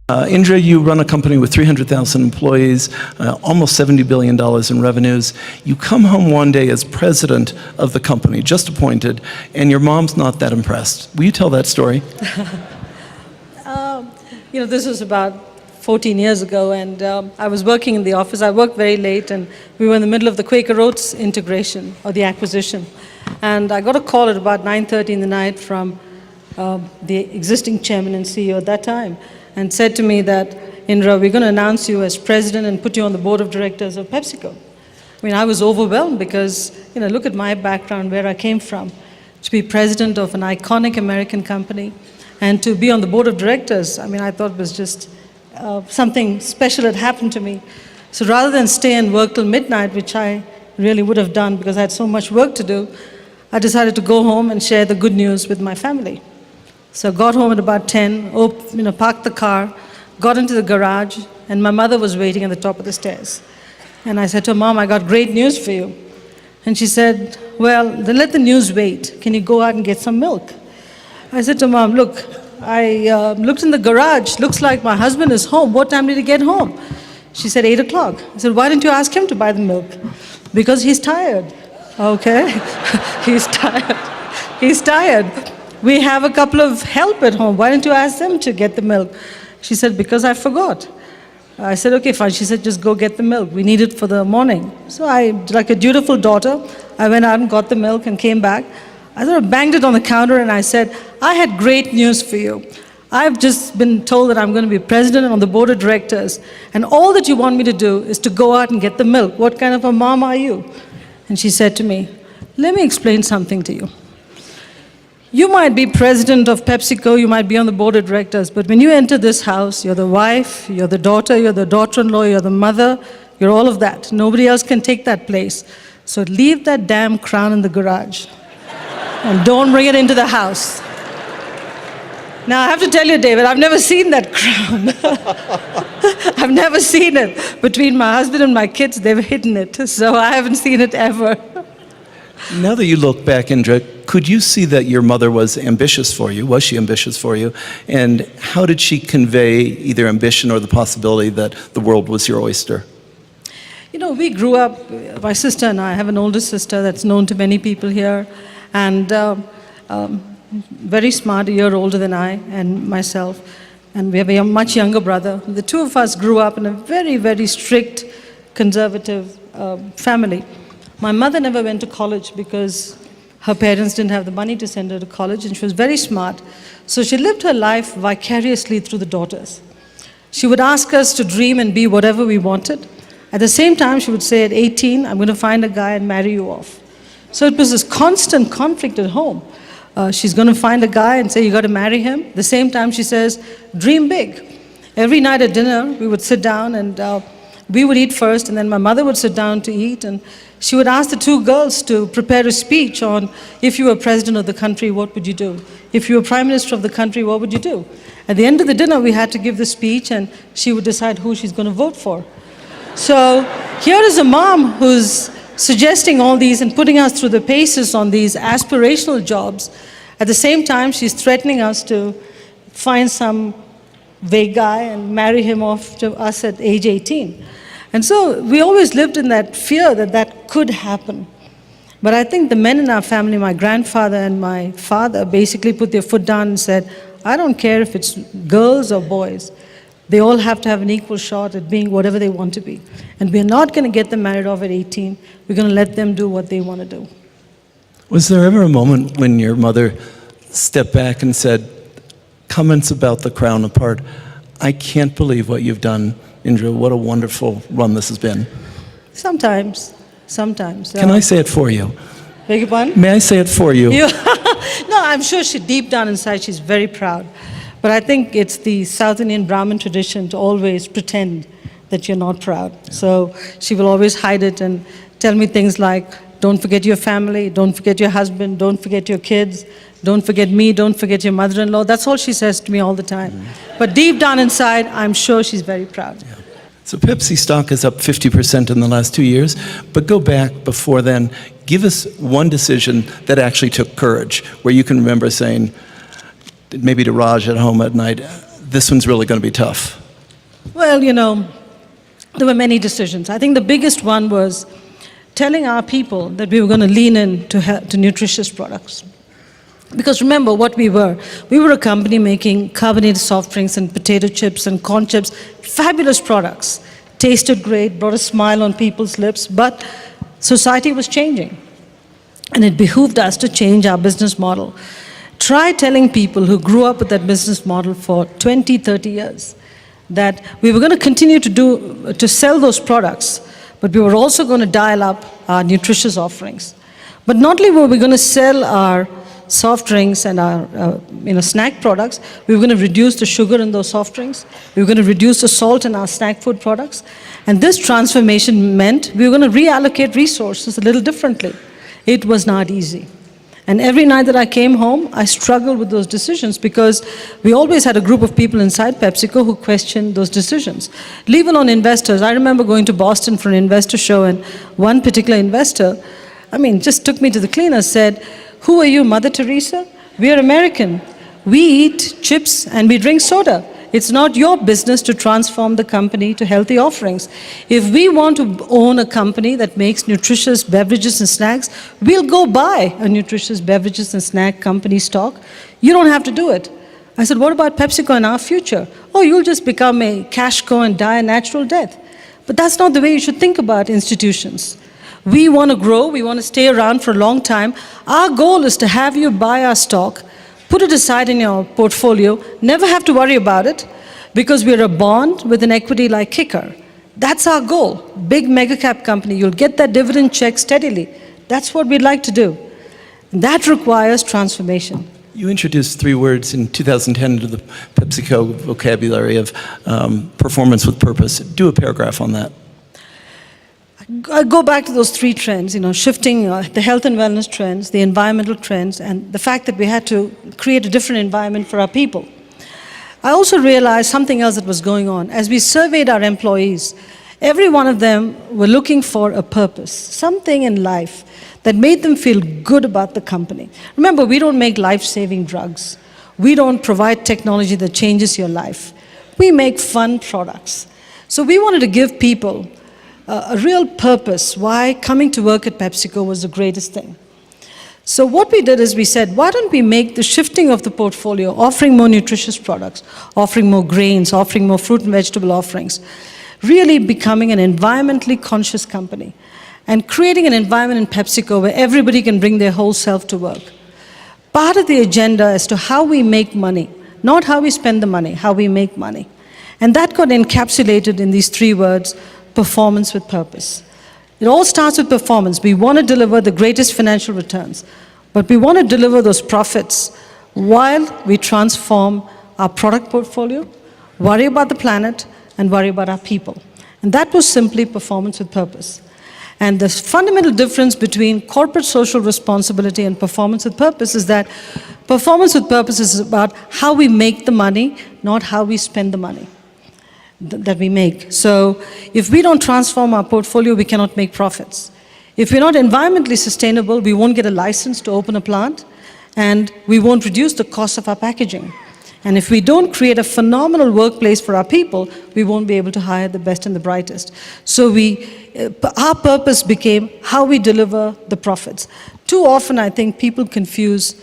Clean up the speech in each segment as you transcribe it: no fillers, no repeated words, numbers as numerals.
Indra, you run a company with 300,000 employees, almost $70 billion in revenues. You come home one day as president of the company, just appointed, and your mom's not that impressed. Will you tell that story? This was about 14 years ago, and I was working in the office. I worked very late, and we were in the middle of the Quaker Oats integration, or the acquisition. And I got a call at about 9:30 in the night from the existing chairman and CEO at that time, and said to me that, Indra, we're going to announce you as president and put you on the board of directors of PepsiCo. I mean, I was overwhelmed because, look at my background, where I came from. To be president of an iconic American company and to be on the board of directors, I mean, I thought it was just something special had happened to me. So rather than stay and work till midnight, which I really would have done because I had so much work to do, I decided to go home and share the good news with my family. So I got home at about 10, parked the car, got into the garage, and my mother was waiting at the top of the stairs. And I said to her, Mom, I got great news for you. And she said, well, then let the news wait. Can you go out and get some milk? I said to Mom, look, I looked in the garage. Looks like my husband is home. What time did he get home? She said, 8 o'clock. I said, why didn't you ask him to buy the milk? Because he's tired. Okay, he's tired. He's tired. We have a couple of help at home. Why didn't you ask them to get the milk? She said, because I forgot. I said, okay, fine. She said, just go get the milk. We need it for the morning. So I, like a dutiful daughter, I went out and got the milk and came back. I sort of banged it on the counter and I said, I had great news for you. I've just been told that I'm going to be president on the board of directors, and all that you want me to do is to go out and get the milk. What kind of a mom are you? And she said to me, let me explain something to you. You might be president of PepsiCo, you might be on the board of directors, but when you enter this house, you're the wife, you're the daughter, you're the daughter-in-law, you're the mother, you're all of that. Nobody else can take that place. So leave that damn crown in the garage and don't bring it into the house. Now, I have to tell you, David, I've never seen that crown. I've never seen it. Between my husband and my kids, they've hidden it, so I haven't seen it ever. Now that you look back, Indra, could you see that your mother was ambitious for you? Was she ambitious for you? And how did she convey either ambition or the possibility that the world was your oyster? We grew up, my sister and I have an older sister that's known to many people here, and very smart, a year older than I and myself. And we have a much younger brother. The two of us grew up in a very, very strict, conservative family. My mother never went to college because her parents didn't have the money to send her to college, and she was very smart. So she lived her life vicariously through the daughters. She would ask us to dream and be whatever we wanted. At the same time, she would say, at 18, I'm going to find a guy and marry you off. So it was this constant conflict at home. She's going to find a guy and say, you got to marry him. At the same time, she says, dream big. Every night at dinner, we would sit down and we would eat first, and then my mother would sit down to eat, and she would ask the two girls to prepare a speech on, if you were president of the country, what would you do? If you were prime minister of the country, what would you do? At the end of the dinner, we had to give the speech, and she would decide who she's going to vote for. So here is a mom who's suggesting all these and putting us through the paces on these aspirational jobs. At the same time, she's threatening us to find some vague guy and marry him off to us at age 18. And so we always lived in that fear that that could happen. But I think the men in our family, my grandfather and my father, basically put their foot down and said, I don't care if it's girls or boys. They all have to have an equal shot at being whatever they want to be. And we're not going to get them married off at 18. We're going to let them do what they want to do. Was there ever a moment when your mother stepped back and said, comments about the crown apart, I can't believe what you've done, Indra. What a wonderful run this has been. Sometimes. Can I say it for you? Beg your pardon? May I say it for you? No, I'm sure deep down inside she's very proud. But I think it's the South Indian Brahmin tradition to always pretend that you're not proud. Yeah. So she will always hide it and tell me things like, don't forget your family, don't forget your husband, don't forget your kids, don't forget me, don't forget your mother-in-law. That's all she says to me all the time. Mm-hmm. But deep down inside, I'm sure she's very proud. Yeah. So Pepsi stock is up 50% in the last 2 years, but go back before then. Give us one decision that actually took courage, where you can remember saying, maybe to Raj at home at night, this one's really going to be tough? Well, there were many decisions. I think the biggest one was telling our people that we were going to lean in to nutritious products. Because remember what we were. We were a company making carbonated soft drinks and potato chips and corn chips, fabulous products. Tasted great, brought a smile on people's lips, but society was changing. And it behooved us to change our business model. Try telling people who grew up with that business model for 20, 30 years that we were going to continue to sell those products, but we were also going to dial up our nutritious offerings. But not only were we going to sell our soft drinks and our snack products, we were going to reduce the sugar in those soft drinks. We were going to reduce the salt in our snack food products. And this transformation meant we were going to reallocate resources a little differently. It was not easy. And every night that I came home, I struggled with those decisions because we always had a group of people inside PepsiCo who questioned those decisions. Leave alone investors. I remember going to Boston for an investor show, and one particular investor, just took me to the cleaners, said, "Who are you, Mother Teresa? We are American. We eat chips and we drink soda. It's not your business to transform the company to healthy offerings. If we want to own a company that makes nutritious beverages and snacks, we'll go buy a nutritious beverages and snack company stock. You don't have to do it." I said, "What about PepsiCo in our future?" "Oh, you'll just become a cash cow and die a natural death." But that's not the way you should think about institutions. We want to grow, we want to stay around for a long time. Our goal is to have you buy our stock, put it aside in your portfolio, never have to worry about it, because we're a bond with an equity like kicker. That's our goal. Big mega cap company, you'll get that dividend check steadily. That's what we'd like to do. That requires transformation. You introduced 3 words in 2010 into the PepsiCo vocabulary of performance with purpose. Do a paragraph on that. I go back to those 3 trends, shifting the health and wellness trends, the environmental trends, and the fact that we had to create a different environment for our people. I also realized something else that was going on. As we surveyed our employees, every one of them were looking for a purpose, something in life that made them feel good about the company. Remember, we don't make life-saving drugs. We don't provide technology that changes your life. We make fun products. So we wanted to give people a real purpose why coming to work at PepsiCo was the greatest thing. So what we did is we said, why don't we make the shifting of the portfolio, offering more nutritious products, offering more grains, offering more fruit and vegetable offerings, really becoming an environmentally conscious company and creating an environment in PepsiCo where everybody can bring their whole self to work. Part of the agenda as to how we make money, not how we spend the money, how we make money. And that got encapsulated in these 3 words, performance with purpose. It all starts with performance. We want to deliver the greatest financial returns, but we want to deliver those profits while we transform our product portfolio, worry about the planet, and worry about our people. And that was simply performance with purpose. And the fundamental difference between corporate social responsibility and performance with purpose is that performance with purpose is about how we make the money, not how we spend the money that we make. So if we don't transform our portfolio, we cannot make profits. If we're not environmentally sustainable, we won't get a license to open a plant, and we won't reduce the cost of our packaging. And if we don't create a phenomenal workplace for our people, we won't be able to hire the best and the brightest. So our purpose became how we deliver the profits. Too often, I think people confuse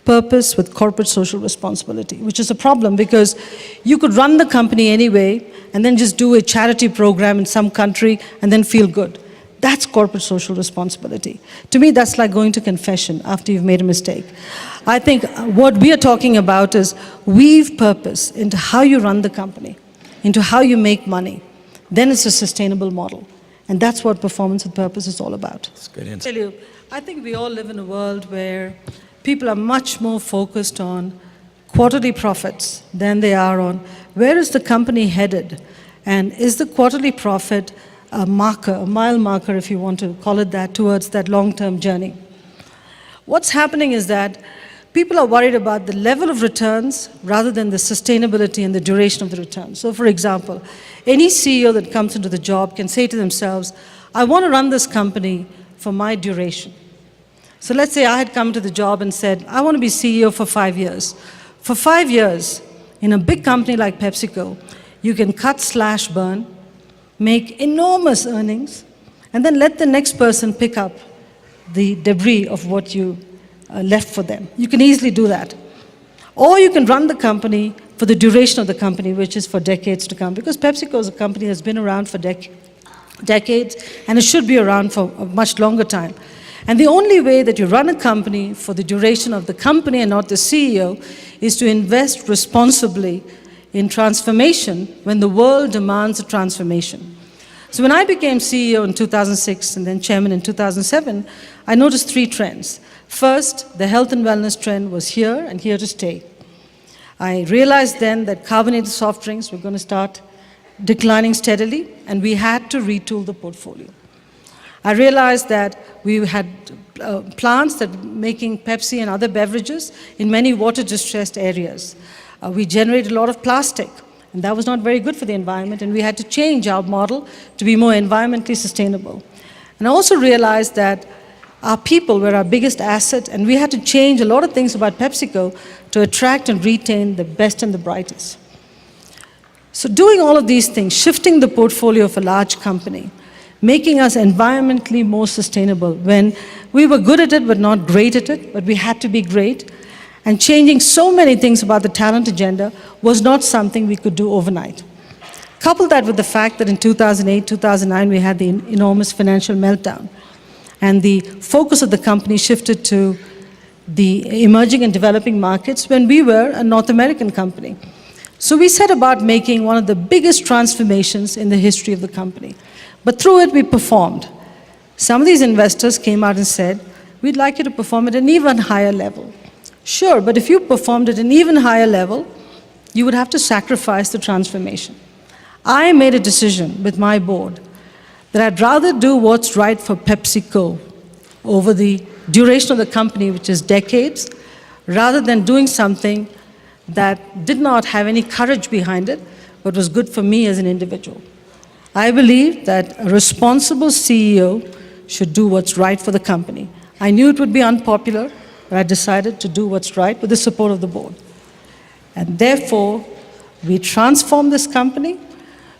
purpose with corporate social responsibility, which is a problem because you could run the company anyway and then just do a charity program in some country and then feel good. That's corporate social responsibility. To me, that's like going to confession after you've made a mistake. I think what we are talking about is weave purpose into how you run the company, into how you make money. Then it's a sustainable model. And that's what performance with purpose is all about. That's a good answer. I tell you, I think we all live in a world where people are much more focused on quarterly profits than they are on where is the company headed, and is the quarterly profit a marker, a mile marker, if you want to call it that, towards that long-term journey. What's happening is that people are worried about the level of returns rather than the sustainability and the duration of the return. So for example, any CEO that comes into the job can say to themselves, I want to run this company for my duration. So let's say I had come to the job and said, I want to be CEO for 5 years. For 5 years, in a big company like PepsiCo, you can cut slash burn, make enormous earnings, and then let the next person pick up the debris of what you left for them. You can easily do that. Or you can run the company for the duration of the company, which is for decades to come, because PepsiCo is a company that's been around for decades, and it should be around for a much longer time. And the only way that you run a company for the duration of the company and not the CEO is to invest responsibly in transformation when the world demands a transformation. So when I became CEO in 2006 and then chairman in 2007, I noticed 3 trends. First, the health and wellness trend was here and here to stay. I realized then that carbonated soft drinks were going to start declining steadily, and we had to retool the portfolio. I realized that we had plants that were making Pepsi and other beverages in many water-distressed areas. We generated a lot of plastic, and that was not very good for the environment, and we had to change our model to be more environmentally sustainable. And I also realized that our people were our biggest asset, and we had to change a lot of things about PepsiCo to attract and retain the best and the brightest. So doing all of these things, shifting the portfolio of a large company, making us environmentally more sustainable when we were good at it but not great at it, but we had to be great, and changing so many things about the talent agenda was not something we could do overnight. Couple that with the fact that in 2008, 2009, we had the enormous financial meltdown, and the focus of the company shifted to the emerging and developing markets when we were a North American company. So we set about making one of the biggest transformations in the history of the company. But through it, we performed. Some of these investors came out and said, we'd like you to perform at an even higher level. Sure, but if you performed at an even higher level, you would have to sacrifice the transformation. I made a decision with my board that I'd rather do what's right for PepsiCo over the duration of the company, which is decades, rather than doing something that did not have any courage behind it, but was good for me as an individual. I believe that a responsible CEO should do what's right for the company. I knew it would be unpopular, but I decided to do what's right with the support of the board. And therefore, we transformed this company.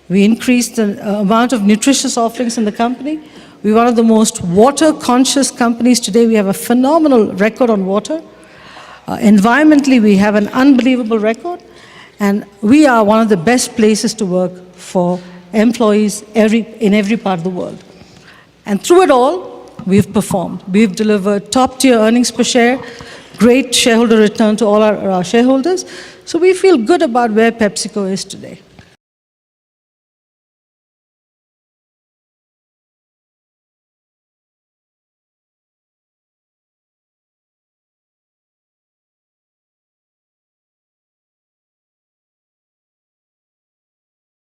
We increased the amount of nutritious offerings in the company. We're one of the most water-conscious companies today. We have a phenomenal record on water. Environmentally, we have an unbelievable record. And we are one of the best places to work for employees in every part of the world. And through it all, we've performed. We've delivered top-tier earnings per share, great shareholder return to all our shareholders. So we feel good about where PepsiCo is today.